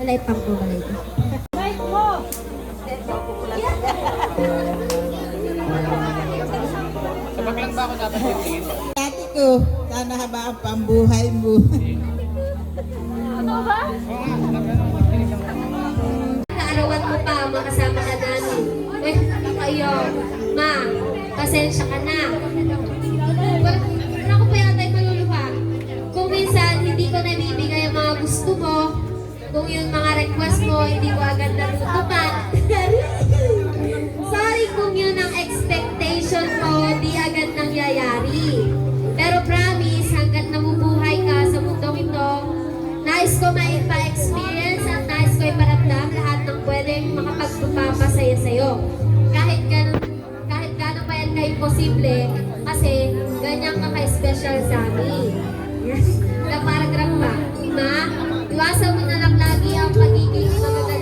Lalay pang po balay ko. Sabak lang ba ako dapat titingin? Ate ko, sana haba ang pambuhay mo. Ano ba? Naarawan mo pa, makasama ka namin. Uy, kayo. Ma, pasensya ka na. Wala ko pa yata yung maluluha. Kung minsan, hindi ko nabibigay ang mga gusto mo, kung yung mga request mo, hindi ko agad natutupan. Sorry kung yun ang expectation mo, di agad nangyayari. Pero promise, hanggat namubuhay ka sa mundong ito, nais ko maipa-experience at nais ko iparamdam lahat ng pwedeng makapagpapasaya sa'yo. Kahit gano'n pa yan ka-imposible, kasi ganyan ka ka-special sa amin. Yes. Na paragraph pa. Ma, iwasan mo na lang lagi ang pagiging maganda